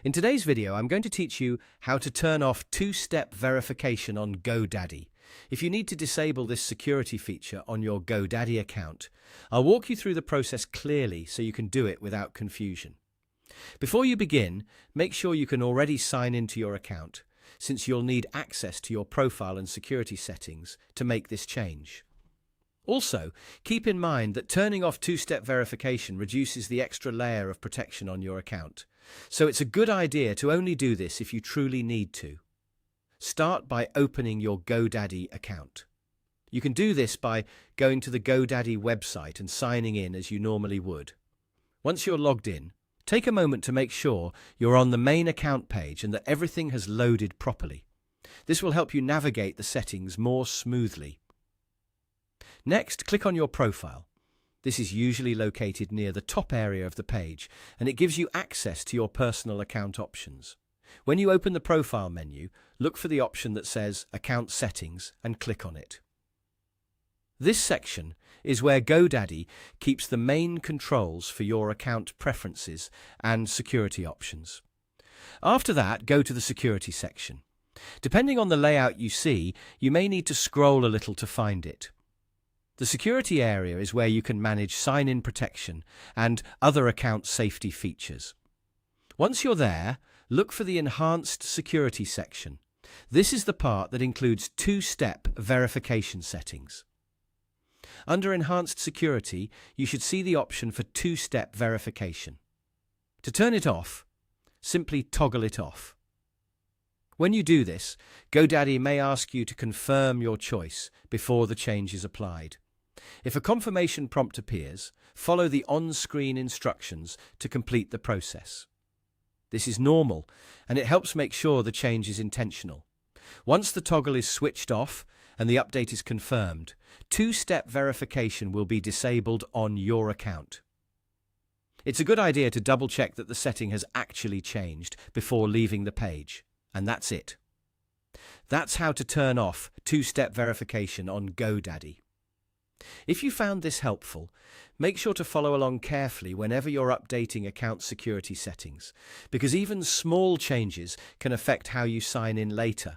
In today's video, I'm going to teach you how to turn off two-step verification on GoDaddy. If you need to disable this security feature on your GoDaddy account, I'll walk you through the process clearly so you can do it without confusion. Before you begin, make sure you can already sign into your account, since you'll need access to your profile and security settings to make this change. Also, keep in mind that turning off two-step verification reduces the extra layer of protection on your account. So it's a good idea to only do this if you truly need to. Start by opening your GoDaddy account. You can do this by going to the GoDaddy website and signing in as you normally would. Once you're logged in, take a moment to make sure you're on the main account page and that everything has loaded properly. This will help you navigate the settings more smoothly. Next, click on your profile. This is usually located near the top area of the page, and it gives you access to your personal account options. When you open the profile menu, look for the option that says Account Settings and click on it. This section is where GoDaddy keeps the main controls for your account preferences and security options. After that, go to the security section. Depending on the layout you see, you may need to scroll a little to find it. The security area is where you can manage sign-in protection and other account safety features. Once you're there, look for the Enhanced Security section. This is the part that includes two-step verification settings. Under Enhanced Security, you should see the option for two-step verification. To turn it off, simply toggle it off. When you do this, GoDaddy may ask you to confirm your choice before the change is applied. If a confirmation prompt appears, follow the on-screen instructions to complete the process. This is normal, and it helps make sure the change is intentional. Once the toggle is switched off and the update is confirmed, two-step verification will be disabled on your account. It's a good idea to double-check that the setting has actually changed before leaving the page, and that's it. That's how to turn off two-step verification on GoDaddy. If you found this helpful, make sure to follow along carefully whenever you're updating account security settings, because even small changes can affect how you sign in later.